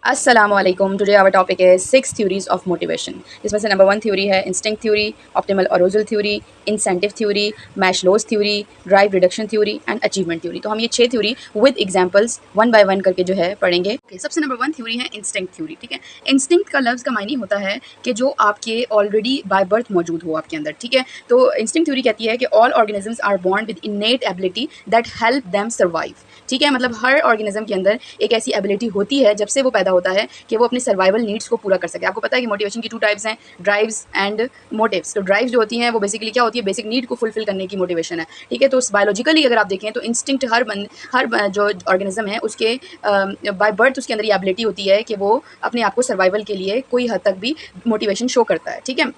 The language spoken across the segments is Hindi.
Assalamualaikum. Today our topic is six theories of motivation. जिसमें से नंबर वन थ्योरी है instinct theory, optimal arousal theory, incentive theory, Maslow's theory, drive reduction theory and achievement theory. तो हम ये छह theory with examples one by one करके जो है पढ़ेंगे। सबसे नंबर वन थ्योरी है इंस्टिंक्ट थ्योरी। ठीक है, इंस्टिंक्ट का लफ्ज़ का मायने होता है कि जो आपके ऑलरेडी बाय बर्थ मौजूद हो आपके अंदर। ठीक है, तो इंस्टिंक्ट थ्योरी कहती है कि all organisms are born with innate ability that help them survive. ठीक है, मतलब हर ऑर्गेनिज्म के अंदर एक ऐसी एबिलिटी होती है जब से वो पैदा होता है कि वो अपने सर्वाइवल नीड्स को पूरा कर सके। आपको पता है कि मोटिवेशन की टू टाइप्स हैं, ड्राइव्स एंड मोटिव्स। तो ड्राइव्स जो होती हैं वो बेसिकली क्या होती है, बेसिक नीड को फुलफिल करने की मोटिवेशन है। ठीक है, तो बायोलॉजिकली अगर आप देखें तो इंस्टिंक्ट जो ऑर्गेनिज्म है उसके बाय बर्थ उसके अंदर ये एबिलिटी होती है कि वो अपने आप को सर्वाइवल के लिए कोई हद तक भी मोटिवेशन शो करता है। ठीक है,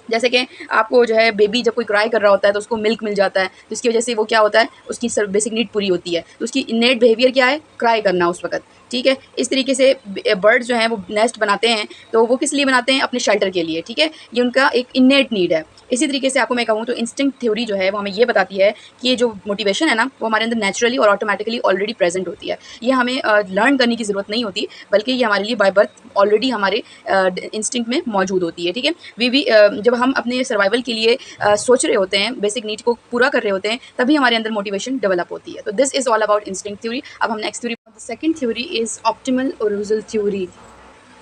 जैसे कि आपको जो है बेबी जब कोई क्राई कर रहा होता है तो उसको मिल्क मिल जाता है, तो इसकी वजह से वो क्या होता है, उसकी बेसिक नीड पूरी होती है। तो उसकी इनेट बिहेवियर क्या है, क्राई करना उस वक्त। ठीक है, इस तरीके से बर्ड जो हैं वो नेस्ट बनाते हैं, तो वो किस लिए बनाते हैं, अपने शेल्टर के लिए। ठीक है, ये उनका एक इनेट नीड है। इसी तरीके से आपको मैं कहूँ तो इंस्टिंक्ट थ्योरी जो है वो हमें ये बताती है कि ये जो मोटिवेशन है ना वो हमारे अंदर नेचुरली और ऑटोमेटिकली ऑलरेडी प्रेजेंट होती है। ये हमें लर्न करने की ज़रूरत नहीं होती, बल्कि ये हमारे लिए बाय बर्थ ऑलरेडी हमारे इंस्टिंक्ट में मौजूद होती है। ठीक है, जब हम अपने सर्वाइवल के लिए सोच रहे होते हैं, बेसिक नीड्स को पूरा कर रहे होते हैं, तभी हमारे अंदर मोटिवेशन डेवलप होती है। तो this is all about instinct theory. अब हम next theory, the second theory is optimal arousal theory.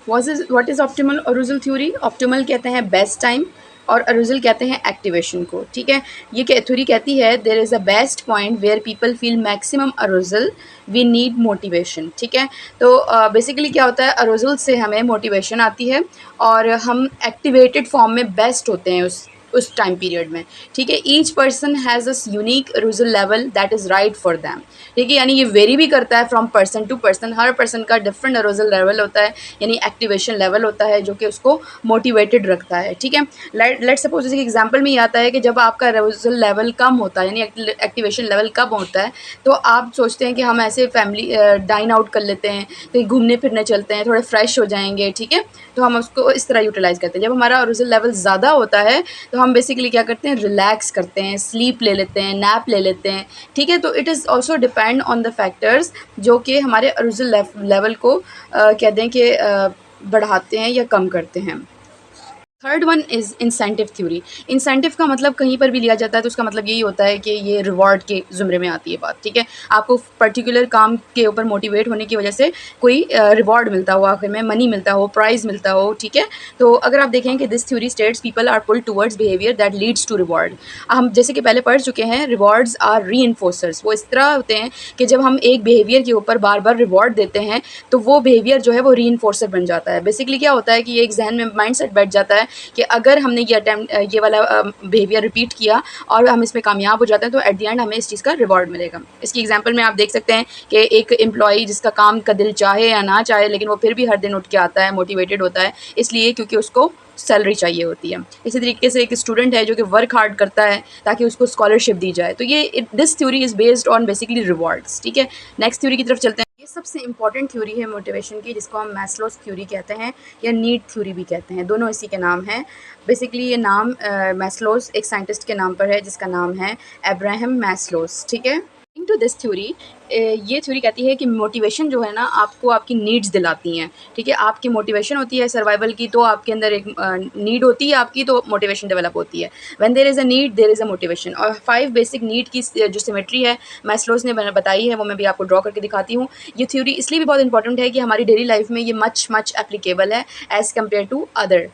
What is optimal arousal theory? Optimal कहते हैं बेस्ट टाइम और अरूजल कहते हैं एक्टिवेशन को। ठीक है, ये थ्योरी कहती है there is a best point where people feel maximum arousal, we need motivation. ठीक है, तो बेसिकली क्या होता है, अरूजल से हमें मोटिवेशन आती है और हम एक्टिवेटेड फॉर्म में बेस्ट होते हैं उस टाइम पीरियड में। ठीक है, each person has a unique arousal level that is right for them. ठीक है, यानी ये वेरी भी करता है फ्रॉम पर्सन टू पर्सन, हर पर्सन का डिफरेंट अरूजल लेवल होता है, यानी एक्टिवेशन लेवल होता है जो कि उसको मोटिवेटेड रखता है। ठीक है, लेट सपोज जैसे कि एग्जांपल में ये आता है कि जब आपका अरूजल लेवल कम होता है, यानी एक्टिवेशन लेवल कब होता है, तो आप सोचते हैं कि हम ऐसे फैमिली डाइन आउट कर लेते हैं, कहीं घूमने फिरने चलते हैं, थोड़े फ्रेश हो जाएंगे। ठीक है, तो हम उसको इस तरह यूटिलाइज़ करते हैं। जब हमारा अरूजल लेवल ज़्यादा होता है तो हम बेसिकली क्या करते हैं, रिलैक्स करते हैं, स्लीप ले लेते हैं, नैप ले लेते हैं। ठीक है, तो it is also depend on the factors जो कि हमारे अरूजल लेवल को कह दें कि बढ़ाते हैं या कम करते हैं। Third one is incentive theory. Incentive का मतलब कहीं पर भी लिया जाता है तो उसका मतलब यही होता है कि ये रिवॉर्ड के ज़ुमरे में आती है बात। ठीक है, आपको पर्टिकुलर काम के ऊपर मोटिवेट होने की वजह से कोई रिवॉर्ड मिलता हो, आखिर में मनी मिलता हो, प्राइज़ मिलता हो। ठीक है, तो अगर आप देखें कि this theory states people are pulled towards behaviour that leads to reward. हम जैसे कि पहले पढ़ चुके हैं, रिवॉर्ड्स आर रीइंफोर्सर्स। वो इस तरह होते हैं कि जब हम एक बिहेवियर के ऊपर बार बार रिवॉर्ड देते हैं तो वो बिहेवियर जो है वो रीइंफोर्सर बन जाता है। बेसिकली क्या होता है कि ये एक जहन में माइंड सेट बैठ जाता है कि अगर हमने ये वाला बिहेवियर रिपीट किया और हम इसमें कामयाब हो जाते हैं तो एट द एंड हमें इस चीज़ का रिवॉर्ड मिलेगा। इसकी एग्जांपल में आप देख सकते हैं कि एक एम्प्लॉई जिसका काम का दिल चाहे या ना चाहे, लेकिन वो फिर भी हर दिन उठ के आता है, मोटिवेटेड होता है, इसलिए क्योंकि उसको सैलरी चाहिए होती है। इसी तरीके से एक स्टूडेंट है जो कि वर्क हार्ड करता है ताकि उसको स्कॉलरशिप दी जाए। तो ये this theory is based on basically rewards. ठीक है, नेक्स्ट थ्योरी की तरफ चलते हैं। ये सबसे इंपॉर्टेंट थ्योरी है मोटिवेशन की, जिसको हम मैस्लोस थ्योरी कहते हैं या नीड थ्योरी भी कहते हैं, दोनों इसी के नाम हैं। बेसिकली ये नाम मैस्लोस एक साइंटिस्ट के नाम पर है जिसका नाम है अब्राहम मैस्लोस। ठीक है, टू दिस थ्योरी, ये थ्योरी कहती है कि मोटिवेशन जो है ना आपको आपकी नीड्स दिलाती हैं। ठीक है, आपकी मोटिवेशन होती है सर्वाइवल की, तो आपके अंदर एक नीड होती है आपकी, तो मोटिवेशन डेवलप होती है। When there is a need there is a motivation. और 5 बेसिक नीड की जो सिमेट्री है मैस्लोस ने बताई है, वो मैं भी आपको ड्रॉ करके दिखाती हूँ। ये थ्योरी इसलिए भी बहुत इंपॉर्टेंट है कि हमारी डेली लाइफ में ये मच एप्लीकेबल है as compare to other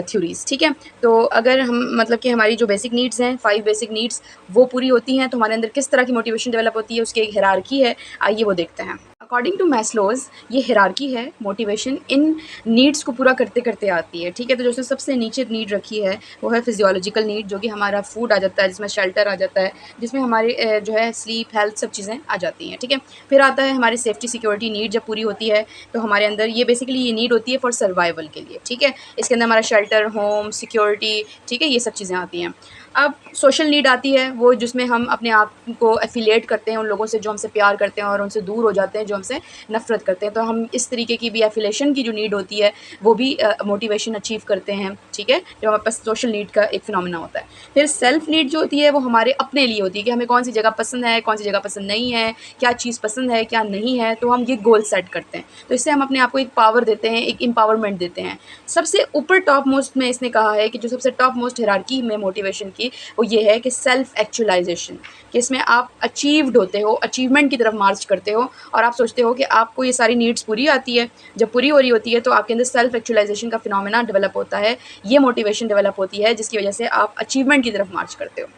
theories. ठीक है, तो अगर हम मतलब कि हमारी जो बेसिक नीड्स हैं, 5 बेसिक नीड्स, वो पूरी होती हैं तो हमारे अंदर किस तरह की मोटिवेशन डेवलप होती है, उसकी एक हिरार्की है, आइए वो देखते हैं। अकॉर्डिंग टू मैस्लोज ये हिरार्की है, मोटिवेशन इन नीड्स को पूरा करते करते आती है। ठीक है, तो जो सबसे नीचे नीड रखी है वो है फिजियोलॉजिकल नीड, जो कि हमारा फूड आ जाता है, जिसमें शेल्टर आ जाता है, जिसमें हमारे जो है स्लीप, हेल्थ, सब चीज़ें आ जाती हैं। ठीक है, फिर आता है हमारी सेफ्टी सिक्योरिटी नीड। जब पूरी होती है तो हमारे अंदर ये बेसिकली ये नीड होती है फॉर सर्वाइवल के लिए। ठीक है, इसके अंदर हमारा शेल्टर, होम, सिक्योरिटी, ठीक है, ये सब चीज़ें आती हैं। अब सोशल नीड आती है, वो जिसमें हम अपने आप को एफिलिएट करते हैं उन लोगों से जो हमसे प्यार करते हैं और उनसे दूर हो जाते हैं जो हमसे नफ़रत करते हैं। तो हम इस तरीके की भी एफिलिएशन की जो नीड होती है वो भी मोटिवेशन अचीव करते हैं, ठीक है? जो हमारे पास सोशल नीड का एक फिनोमेना होता है। फिर सेल्फ नीड जो होती है वो हमारे अपने लिए होती है कि हमें कौन-सी जगह पसंद है, कौन-सी जगह पसंद नहीं है, क्या चीज़ पसंद है, क्या नहीं है, तो हम ये गोल सेट करते हैं। तो इससे हम अपने आप को एक पावर देते हैं, एक एम्पावरमेंट देते हैं। सबसे ऊपर टॉप मोस्ट में इसने कहा है कि जो सबसे टॉप मोस्ट हायरार्की में मोटिवेशन की वो ये है कि सेल्फ एक्चुअलाइजेशन, कि इसमें आप अचीव्ड होते हो, अचीवमेंट की तरफ मार्च करते हो और आप सोचते हो कि आपको ये सारी नीड्स पूरी आती है। जब पूरी हो रही होती है तो आपके अंदर सेल्फ एक्चुअलाइजेशन का फिनोमेना डेवलप होता है, ये मोटिवेशन डेवलप होती है जिसकी वजह से आप अचीवमेंट की तरफ मार्च करते हो।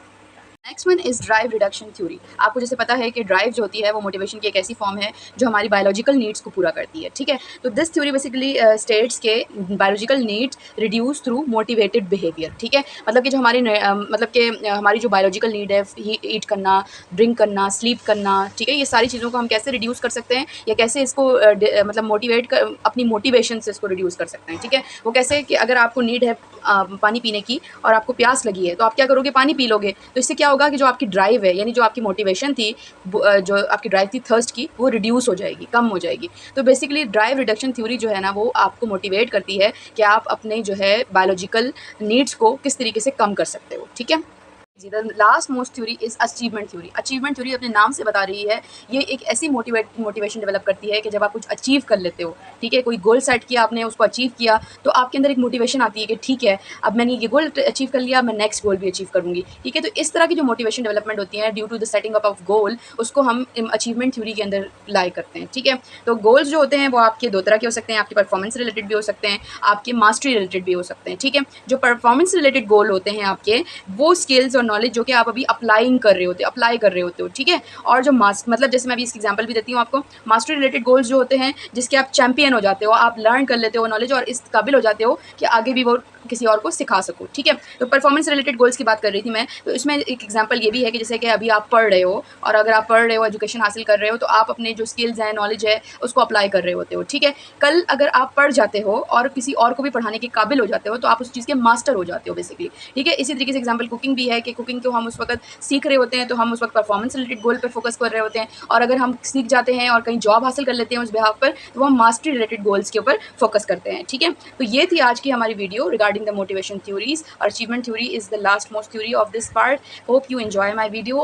Next one is drive reduction theory. आपको जैसे पता है कि ड्राइव जो होती है वो मोटिवेशन की एक ऐसी फॉर्म है जो हमारी बायोलॉजिकल नीड्स को पूरा करती है, ठीक है? तो दिस थ्योरी बेसिकली स्टेट्स के biological needs reduce through motivated behaviour, ठीक है? मतलब कि जो हमारी मतलब कि हमारी जो बायोलॉजिकल नीड है, ईट करना, ड्रिंक करना, स्लीप करना, ठीक है? ये सारी चीज़ों को हम कैसे रिड्यूस कर सकते हैं या कैसे इसको मतलब मोटिवेट कर अपनी मोटिवेशन से इसको रिड्यूस कर सकते हैं, ठीक है? वो कैसे कि अगर आपको नीड है पानी पीने की और आपको प्यास लगी है तो आप क्या करोगे? पानी पी लोगे। तो इससे क्या होगा कि जो आपकी ड्राइव है यानी जो आपकी मोटिवेशन थी जो आपकी ड्राइव थी थर्स्ट की वो रिड्यूस हो जाएगी, कम हो जाएगी। तो बेसिकली ड्राइव रिडक्शन थ्योरी जो है ना वो आपको मोटिवेट करती है कि आप अपने जो है बायोलॉजिकल नीड्स को किस तरीके से कम कर सकते हो, ठीक है? The last most theory is achievement theory. Achievement theory अपने नाम से बता रही है, ये एक ऐसी मोटिवेशन डेवलप करती है कि जब आप कुछ अचीव कर लेते हो, ठीक है? कोई गोल सेट किया आपने, उसको अचीव किया, तो आपके अंदर एक मोटिवेशन आती है कि ठीक है, अब मैंने ये गोल अचीव कर लिया, मैं नेक्स्ट गोल भी अचीव करूँगी, ठीक है? तो इस तरह की जो मोटिवेशन डेवलपमेंट होती है due to the setting up of goal, उसको हम अचीवमेंट थ्योरी के अंदर लाई करते हैं, ठीक है? तो गोल्स जो होते हैं वो आपके 2 तरह के हो सकते हैं, आपके परफॉर्मेंस रिलेटेड भी हो सकते हैं, आपके मास्टरी रिलेटेड भी हो सकते हैं, ठीक है? जो परफॉर्मेंस रिलेटेड गोल होते हैं आपके, वो स्किल्स और नॉलेज जो कि आप अभी अप्लाई कर रहे होते हो, ठीक है? और जो मतलब जैसे मैं अभी इसकी एग्जांपल भी देती हूँ आपको, मास्टरी रिलेटेड गोल्स जो होते हैं जिसके आप चैंपियन हो जाते हो, आप लर्न कर लेते हो नॉलेज और इस काबिल हो जाते हो कि आगे भी वो किसी और को सिखा सको, ठीक है? तो परफॉर्मेंस रिलेटेड गोल्स की बात कर रही थी मैं, तो इसमें एक एग्जांपल ये भी है कि जैसे कि अभी आप पढ़ रहे हो और अगर आप पढ़ रहे हो, एजुकेशन हासिल कर रहे हो, तो आप अपने जो स्किल्स हैं, नॉलेज है, उसको अप्लाई कर रहे होते हो, ठीक है? कल अगर आप पढ़ जाते हो और किसी और को भी पढ़ाने के काबिल हो जाते हो, तो आप उस चीज़ के मास्टर हो जाते हो बेसिकली, ठीक है? इसी तरीके से एग्जांपल कुकिंग भी है कि कुकिंग को हम उस वक़्त सीख रहे होते हैं, तो हम उस वक़्त परफॉर्मेंस रिलेटेड गोल पे फोकस कर रहे होते हैं और अगर हम सीख जाते हैं और कहीं जॉब हासिल कर लेते हैं उस बिहाफ पर, तो हम मास्टरी रिलेटेड गोल्स के ऊपर फोकस करते हैं, ठीक है? तो ये थी आज की हमारी video regarding the motivation theories और achievement theory is the last most theory of this part. Hope you enjoy my video.